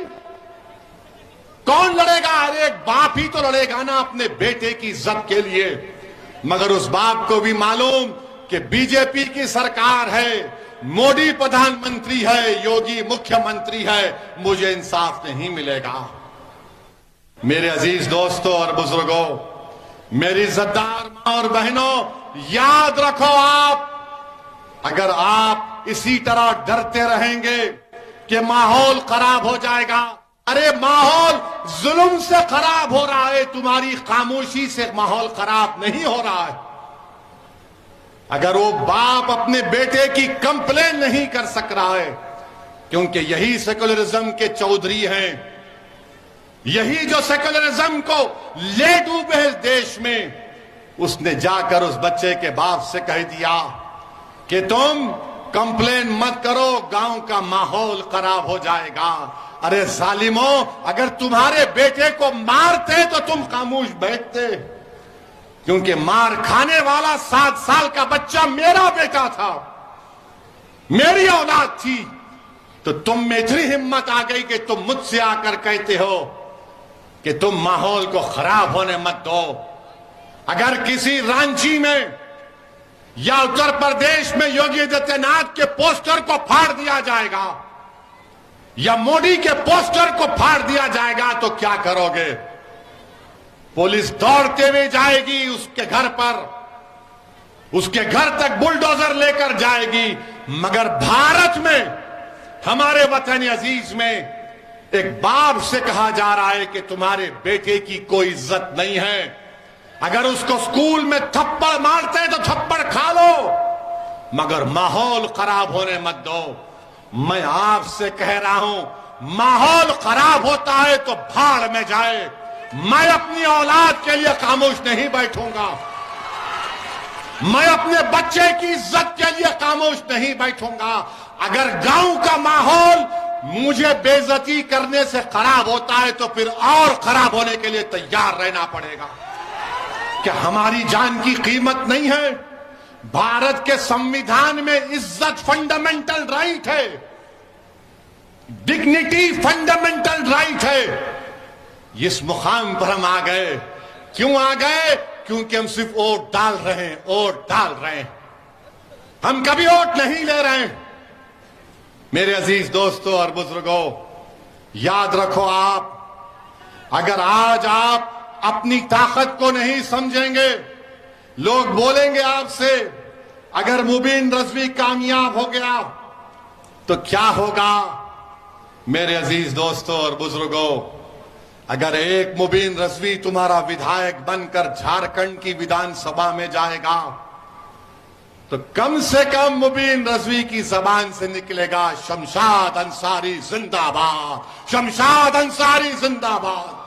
कौन लड़ेगा? हर एक बाप ही तो लड़ेगा ना अपने बेटे की इज्जत के लिए। मगर उस बाप को भी मालूम कि बीजेपी की सरकार है, मोदी प्रधानमंत्री है, योगी मुख्यमंत्री है, मुझे इंसाफ नहीं मिलेगा। मेरे अजीज दोस्तों और बुजुर्गों, मेरी इज्जतदार मां और बहनों, याद रखो, आप अगर आप इसी तरह डरते रहेंगे कि माहौल खराब हो जाएगा, अरे माहौल जुल्म से खराब हो रहा है, तुम्हारी खामोशी से माहौल खराब नहीं हो रहा है। अगर वो बाप अपने बेटे की कंप्लेन नहीं कर सक रहा है, क्योंकि यही सेकुलरिज्म के चौधरी हैं, यही जो सेकुलरिज्म को ले डूबे इस देश में, उसने जाकर उस बच्चे के बाप से कह दिया कि तुम कंप्लेन मत करो, गांव का माहौल खराब हो जाएगा। अरे जालिमों, अगर तुम्हारे बेटे को मारते तो तुम खामोश बैठते, क्योंकि मार खाने वाला 7 साल का बच्चा मेरा बेटा था, मेरी औलाद थी। तो तुम में इतनी हिम्मत आ गई कि तुम मुझसे आकर कहते हो कि तुम माहौल को खराब होने मत दो। अगर किसी रांची में या उत्तर प्रदेश में योगी आदित्यनाथ के पोस्टर को फाड़ दिया जाएगा या मोदी के पोस्टर को फाड़ दिया जाएगा तो क्या करोगे? पुलिस दौड़ते हुए जाएगी उसके घर पर, उसके घर तक बुलडोजर लेकर जाएगी। मगर भारत में, हमारे वतन अजीज में, एक बाप से कहा जा रहा है कि तुम्हारे बेटे की कोई इज्जत नहीं है। अगर उसको स्कूल में थप्पड़ मारते हैं तो थप्पड़ खा लो, मगर माहौल खराब होने मत दो। मैं आपसे कह रहा हूं, माहौल खराब होता है तो भाड़ में जाए। मैं अपनी औलाद के लिए खामोश नहीं बैठूंगा, मैं अपने बच्चे की इज्जत के लिए खामोश नहीं बैठूंगा। अगर गांव का माहौल मुझे बेइज्जती करने से खराब होता है तो फिर और खराब होने के लिए तैयार रहना पड़ेगा। क्या हमारी जान की कीमत नहीं है? भारत के संविधान में इज्जत फंडामेंटल राइट है, डिग्निटी फंडामेंटल राइट है। इस मुकाम पर हम आ गए, क्यों आ गए? क्योंकि हम सिर्फ वोट डाल रहे हैं, वोट डाल रहे हैं, हम कभी वोट नहीं ले रहे हैं। मेरे अजीज दोस्तों और बुजुर्गों, याद रखो, आप अगर आज आप अपनी ताकत को नहीं समझेंगे, लोग बोलेंगे आपसे अगर मुबीन रजवी कामयाब हो गया तो क्या होगा। मेरे अजीज दोस्तों और बुजुर्गों, अगर एक मुबीन रजवी तुम्हारा विधायक बनकर झारखंड की विधानसभा में जाएगा तो कम से कम मुबीन रजवी की जबान से निकलेगा शमशाद अंसारी जिंदाबाद, शमशाद अंसारी जिंदाबाद।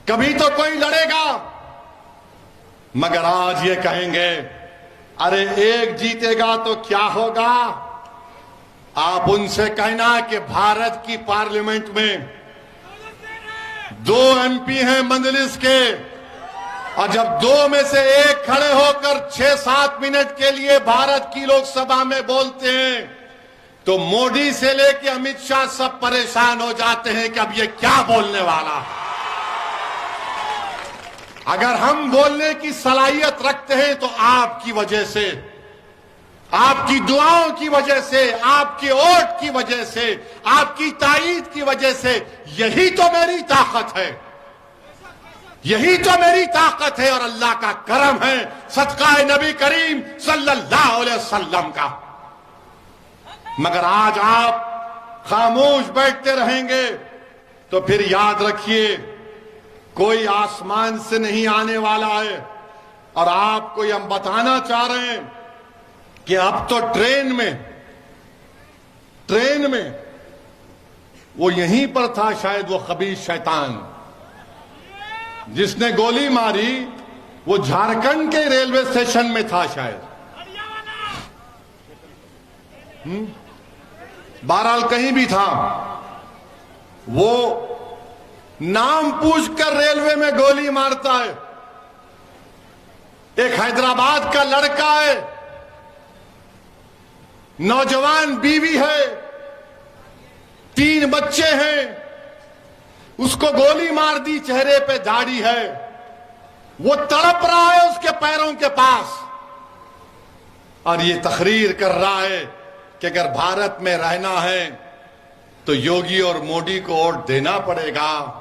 कभी तो कोई लड़ेगा, मगर आज ये कहेंगे अरे एक जीतेगा तो क्या होगा। आप उनसे कहना कि भारत की पार्लियामेंट में 2 MP हैं मजलिस के, और जब 2 में से एक खड़े होकर 6-7 मिनट के लिए भारत की लोकसभा में बोलते हैं तो मोदी से लेकर अमित शाह सब परेशान हो जाते हैं कि अब ये क्या बोलने वाला है। अगर हम बोलने की सलाहियत रखते हैं तो आपकी वजह से, आपकी दुआओं की वजह से, आपके वोट की वजह से, आपकी ताईद की वजह से, यही तो मेरी ताकत है, यही तो मेरी ताकत है और अल्लाह का करम है, सदका नबी करीम सल्लल्लाहु अलैहि वसल्लम का। मगर आज आप खामोश बैठते रहेंगे तो फिर याद रखिए कोई आसमान से नहीं आने वाला है। और आपको हम बताना चाह रहे हैं कि अब तो ट्रेन में वो यहीं पर था, शायद वो खबीस शैतान जिसने गोली मारी वो झारखंड के रेलवे स्टेशन में था शायद। बहरहाल कहीं भी था, वो नाम पूछकर रेलवे में गोली मारता है। एक हैदराबाद का लड़का है, नौजवान बीवी है, 3 बच्चे हैं, उसको गोली मार दी, चेहरे पे दाढ़ी है, वो तड़प रहा है उसके पैरों के पास और ये तकरीर कर रहा है कि अगर भारत में रहना है तो योगी और मोदी को वोट देना पड़ेगा।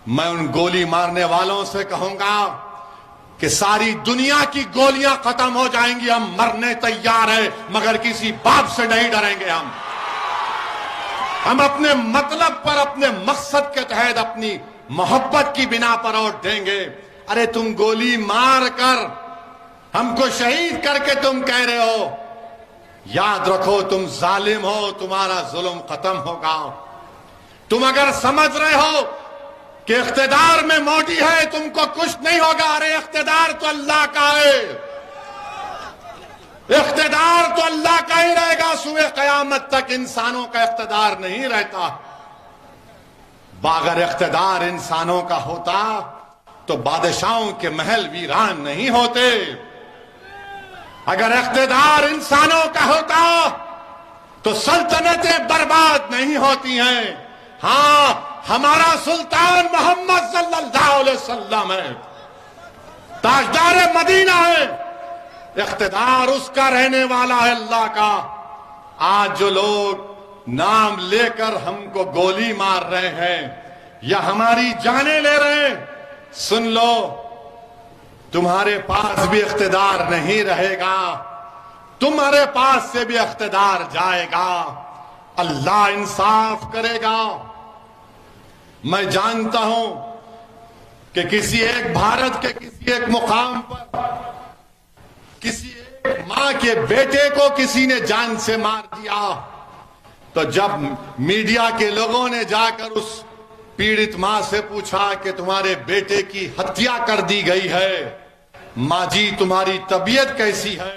मैं उन गोली मारने वालों से कहूंगा कि सारी दुनिया की गोलियां खत्म हो जाएंगी, हम मरने तैयार हैं, मगर किसी बाप से नहीं डरेंगे। हम अपने मतलब पर, अपने मकसद के तहत, अपनी मोहब्बत की बिना पर वोट देंगे। अरे तुम गोली मार कर हमको शहीद करके तुम कह रहे हो, याद रखो तुम जालिम हो, तुम्हारा जुल्म खत्म होगा। तुम अगर समझ रहे हो कि इख्तिदार में मोदी है तुमको कुछ नहीं होगा, अरे इख्तिदार तो अल्लाह का है, इख्तिदार तो अल्लाह का ही रहेगा, सुबह कयामत तक इंसानों का इख्तिदार नहीं रहता। अगर इख्तिदार इंसानों का होता तो बादशाहों के महल वीरान नहीं होते। अगर इख्तिदार इंसानों का होता तो सल्तनतें बर्बाद नहीं होती हैं। हां, हमारा सुल्तान मोहम्मद सल्लल्लाहु अलैहि वसल्लम है, ताजदार मदीना है, इख्तिदार उसका रहने वाला है, अल्लाह का। आज जो लोग नाम लेकर हमको गोली मार रहे हैं या हमारी जानें ले रहे हैं, सुन लो, तुम्हारे पास भी इख्तिदार नहीं रहेगा, तुम्हारे पास से भी इख्तिदार जाएगा। अल्लाह इंसाफ करेगा। मैं जानता हूं कि किसी एक भारत के किसी एक मुकाम पर किसी एक मां के बेटे को किसी ने जान से मार दिया, तो जब मीडिया के लोगों ने जाकर उस पीड़ित मां से पूछा कि तुम्हारे बेटे की हत्या कर दी गई है, मां जी तुम्हारी तबीयत कैसी है,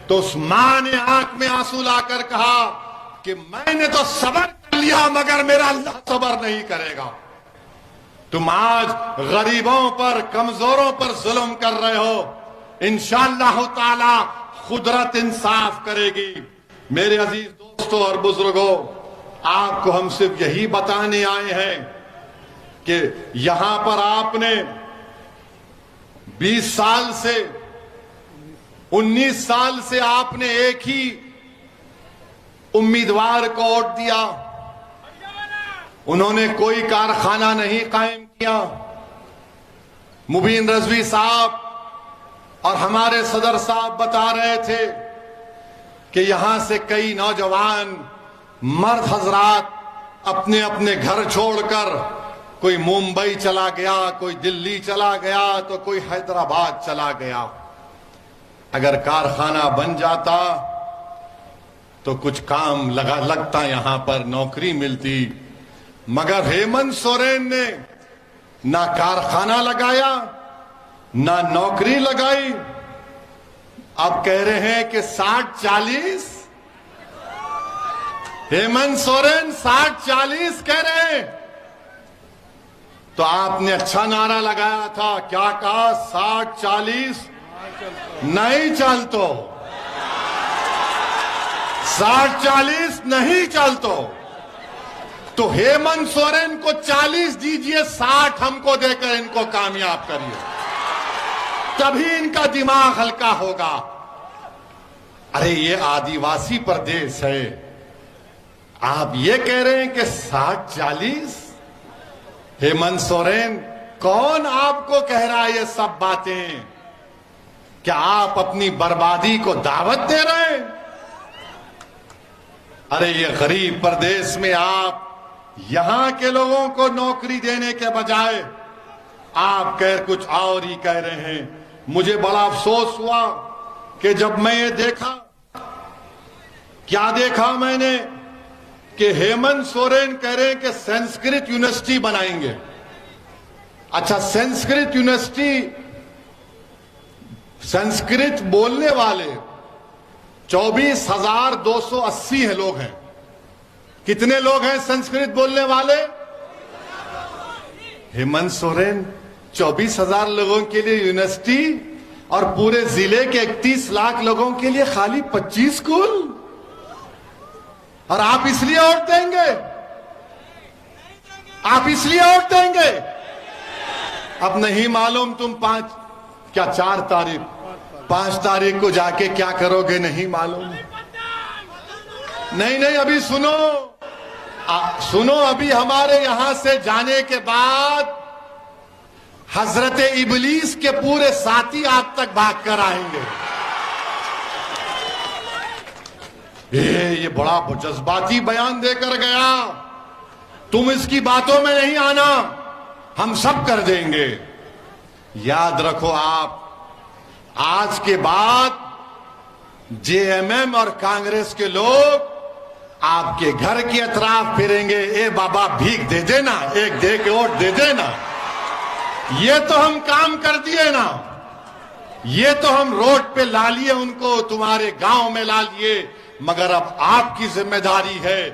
तो उस मां ने आंख में आंसू लाकर कहा कि मैंने तो सब्र कर लिया मगर मेरा अल्लाह सब्र नहीं करेगा। तुम आज गरीबों पर, कमजोरों पर जुल्म कर रहे हो, इंशाअल्लाह ताला कुदरत इंसाफ करेगी। मेरे अजीज दोस्तों और बुजुर्गों, आपको हम सिर्फ यही बताने आए हैं कि यहां पर आपने 20 साल से 19 साल से आपने एक ही उम्मीदवार को वोट दिया। उन्होंने कोई कारखाना नहीं कायम किया। मुबीन रजवी साहब और हमारे सदर साहब बता रहे थे कि यहां से कई नौजवान मर्द हजरात अपने अपने घर छोड़कर कोई मुंबई चला गया, कोई दिल्ली चला गया, तो कोई हैदराबाद चला गया। अगर कारखाना बन जाता तो कुछ काम लगता, यहां पर नौकरी मिलती। मगर हेमंत सोरेन ने ना कारखाना लगाया, ना नौकरी लगाई। अब कह रहे हैं कि 60-40, हेमंत सोरेन 60-40 कह रहे हैं। तो आपने अच्छा नारा लगाया था, क्या कहा? 60-40 नहीं चल तो, 60-40 नहीं चल तो हेमंत सोरेन को 40 दीजिए, 60 हमको देकर इनको कामयाब करिए, तभी इनका दिमाग हल्का होगा। अरे ये आदिवासी प्रदेश है, आप ये कह रहे हैं कि 60-40? हेमंत सोरेन, कौन आपको कह रहा है ये सब बातें? क्या आप अपनी बर्बादी को दावत दे रहे हैं? अरे ये गरीब प्रदेश में आप यहां के लोगों को नौकरी देने के बजाय आप कुछ और ही कह रहे हैं। मुझे बड़ा अफसोस हुआ कि जब मैं ये देखा, क्या देखा मैंने कि हेमंत सोरेन कह रहे हैं कि संस्कृत यूनिवर्सिटी बनाएंगे। अच्छा, संस्कृत यूनिवर्सिटी, संस्कृत बोलने वाले 24,280 है लोग हैं। कितने लोग हैं संस्कृत बोलने वाले? हेमंत सोरेन 24,000 लोगों के लिए यूनिवर्सिटी और पूरे जिले के 31 लाख लोगों के लिए खाली 25 स्कूल, और आप इसलिए वोट देंगे? आप इसलिए वोट देंगे? अब नहीं मालूम तुम 4 तारीख 5 तारीख को जाके क्या करोगे, नहीं मालूम। नहीं, अभी सुनो, सुनो, अभी हमारे यहां से जाने के बाद हजरत इबलीस के पूरे साथी आप तक भाग कर आएंगे। ये बड़ा जज्बाती बयान देकर गया, तुम इसकी बातों में नहीं आना, हम सब कर देंगे। याद रखो, आप आज के बाद जेएमएम और कांग्रेस के लोग आपके घर के अतराफ फिरेंगे, ए बाबा भीख दे देना, एक दे के वोट दे देना। ये तो हम काम कर दिए ना, ये तो हम रोड पे ला लिए उनको, तुम्हारे गांव में ला लिए। मगर अब आपकी जिम्मेदारी है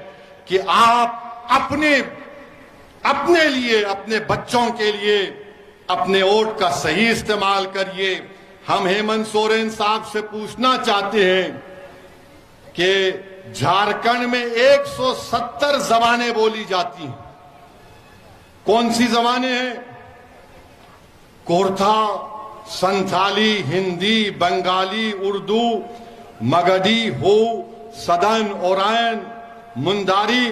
कि आप अपने लिए, अपने बच्चों के लिए अपने वोट का सही इस्तेमाल करिए। हम हेमंत सोरेन साहब से पूछना चाहते हैं कि झारखंड में 170 जबानें बोली जाती हैं। कौन सी जबानें हैं? कोरथा, संथाली, हिंदी, बंगाली, उर्दू, मगधी, हो, सदन, ओरायन, मुंदारी,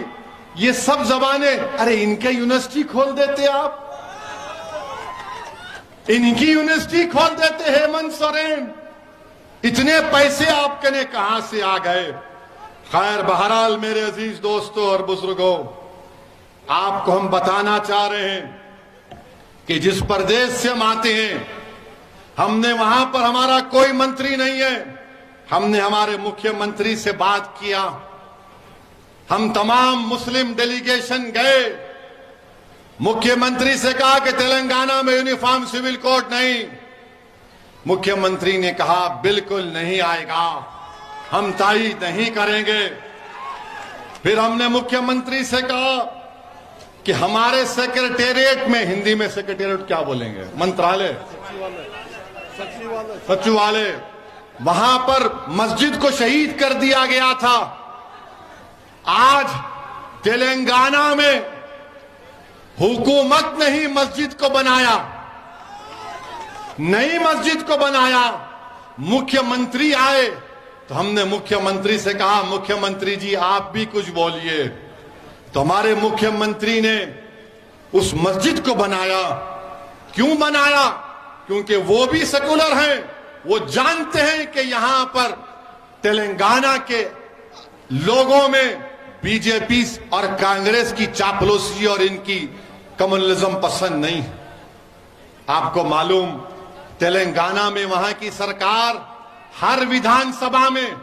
ये सब जबानें। अरे इनके यूनिवर्सिटी खोल देते आप, इनकी यूनिवर्सिटी खोल देते हेमंत सोरेन। इतने पैसे आपके ने कहां से आ गए? खैर, बहरहाल मेरे अजीज दोस्तों और बुजुर्गों, आपको हम बताना चाह रहे हैं कि जिस प्रदेश से हम आते हैं, हमने वहां पर, हमारा कोई मंत्री नहीं है, हमने हमारे मुख्यमंत्री से बात किया। हम तमाम मुस्लिम डेलीगेशन गए, मुख्यमंत्री से कहा कि तेलंगाना में यूनिफॉर्म सिविल कोड नहीं। मुख्यमंत्री ने कहा बिल्कुल नहीं आएगा, हम तायीद नहीं करेंगे। फिर हमने मुख्यमंत्री से कहा कि हमारे सेक्रेटेरिएट में, हिंदी में सेक्रेटेरिएट क्या बोलेंगे, मंत्रालय, सचिवालय, वहां पर मस्जिद को शहीद कर दिया गया था। आज तेलंगाना में हुकूमत ने ही मस्जिद को बनाया। नई मस्जिद को बनाया, मुख्यमंत्री आए तो हमने मुख्यमंत्री से कहा, मुख्यमंत्री जी आप भी कुछ बोलिए। तो हमारे मुख्यमंत्री ने उस मस्जिद को बनाया। क्यों बनाया? क्योंकि वो भी सेकुलर हैं, वो जानते हैं कि यहां पर तेलंगाना के लोगों में बीजेपी और कांग्रेस की चापलूसी और इनकी कम्युनलिज्म पसंद नहीं। आपको मालूम, तेलंगाना में वहां की सरकार हर विधानसभा में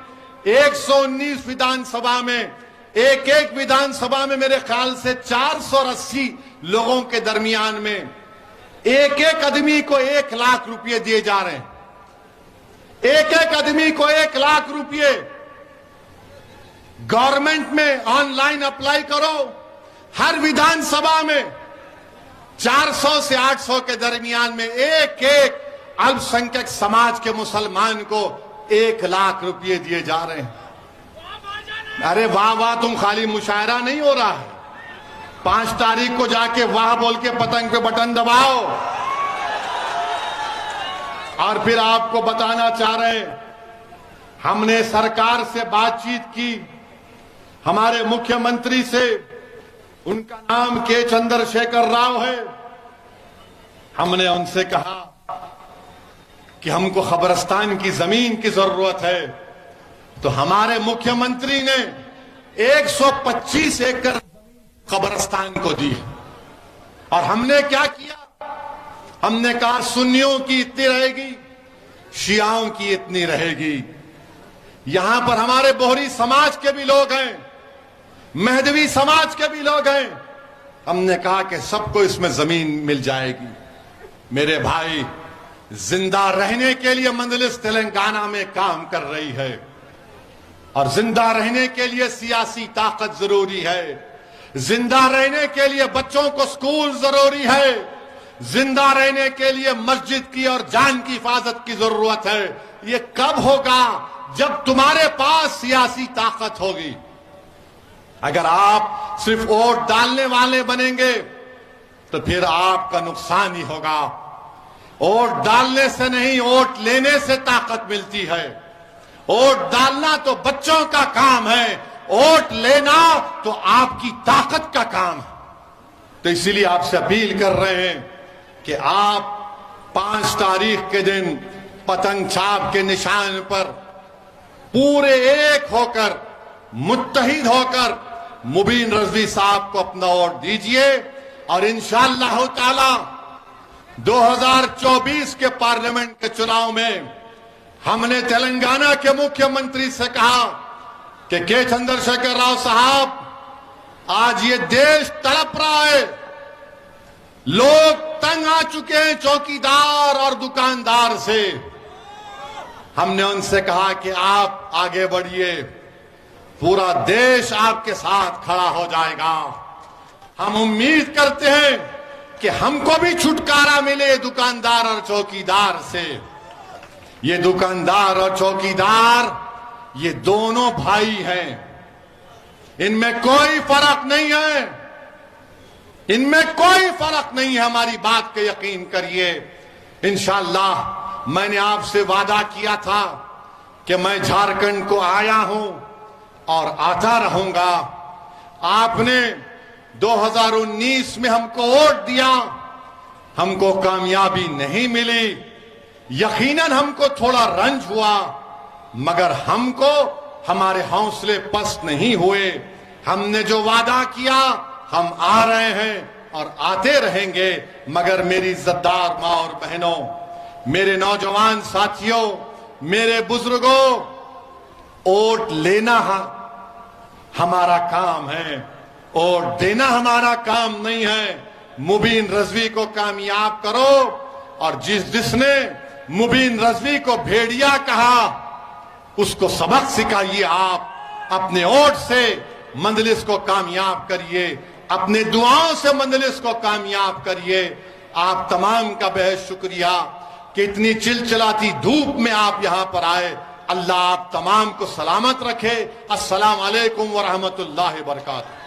119 विधानसभा में एक विधानसभा में मेरे ख्याल से 480 लोगों के दरमियान में एक आदमी को 1 लाख रुपए दिए जा रहे हैं। एक आदमी को 1 लाख रुपए गवर्नमेंट में ऑनलाइन अप्लाई करो। हर विधानसभा में 400 से 800 के दरमियान में एक अल्पसंख्यक समाज के मुसलमान को 1 लाख रुपए दिए जा रहे हैं। अरे वाह वाह, तुम खाली मुशायरा नहीं हो रहा है। 5 तारीख को जाके वाह बोल के पतंग पे बटन दबाओ। और फिर आपको बताना चाह रहे हैं, हमने सरकार से बातचीत की, हमारे मुख्यमंत्री से, उनका नाम के चंद्रशेखर राव है। हमने उनसे कहा कि हमको खबरस्तान की जमीन की जरूरत है। तो हमारे मुख्यमंत्री ने 125 एकड़ कब्रिस्तान को दी। और हमने क्या किया? हमने कहा सुन्नियों की इतनी रहेगी, शियाओं की इतनी रहेगी। यहां पर हमारे बोहरी समाज के भी लोग हैं, मेहदवी समाज के भी लोग हैं। हमने कहा कि सबको इसमें जमीन मिल जाएगी। मेरे भाई, जिंदा रहने के लिए मंजलिस तेलंगाना में काम कर रही है, और जिंदा रहने के लिए सियासी ताकत जरूरी है। जिंदा रहने के लिए बच्चों को स्कूल जरूरी है। जिंदा रहने के लिए मस्जिद की और जान की हिफाजत की जरूरत है। ये कब होगा? जब तुम्हारे पास सियासी ताकत होगी। अगर आप सिर्फ वोट डालने वाले बनेंगे तो फिर आपका नुकसान ही होगा। वोट डालने से नहीं, वोट लेने से ताकत मिलती है। वोट डालना तो बच्चों का काम है, वोट लेना तो आपकी ताकत का काम है। तो इसीलिए आपसे अपील कर रहे हैं कि आप 5 तारीख के दिन पतंग छाप के निशान पर पूरे एक होकर, मुत्तहिद होकर मुबीन रजवी साहब को अपना वोट दीजिए। और इंशाअल्लाह ताला 2024 के पार्लियामेंट के चुनाव में हमने तेलंगाना के मुख्यमंत्री से कहा कि के चंद्रशेखर राव साहब, आज ये देश तड़प रहा है। लोग तंग आ चुके हैं चौकीदार और दुकानदार से। हमने उनसे कहा कि आप आगे बढ़िए, पूरा देश आपके साथ खड़ा हो जाएगा। हम उम्मीद करते हैं कि हमको भी छुटकारा मिले दुकानदार और चौकीदार से। ये दुकानदार और चौकीदार, ये दोनों भाई हैं, इनमें कोई फर्क नहीं है। इनमें कोई फर्क नहीं है। हमारी बात पे यकीन करिए। इंशाअल्लाह मैंने आपसे वादा किया था कि मैं झारखंड को आया हूं और आता रहूंगा। आपने 2019 में हमको वोट दिया, हमको कामयाबी नहीं मिली। यकीनन हमको थोड़ा रंज हुआ, मगर हमको हमारे हौसले पस्त नहीं हुए। हमने जो वादा किया, हम आ रहे हैं और आते रहेंगे। मगर मेरी इज्जतदार मां और बहनों, मेरे नौजवान साथियों, मेरे बुजुर्गों, वोट लेना हमारा काम है, वोट देना हमारा काम नहीं है। मुबीन रजवी को कामयाब करो। और जिसने मुबीन रजवी को भेड़िया कहा, उसको सबक सिखाइए। आप अपने वोट से मंजलिस को कामयाब करिए, अपने दुआओं से मंजलिस को कामयाब करिए। आप तमाम का बेहद शुक्रिया कि इतनी चिलचिलाती धूप में आप यहां पर आए। अल्लाह आप तमाम को सलामत रखे। अस्सलाम वालेकुम व रहमतुल्लाहि व बरकातहू।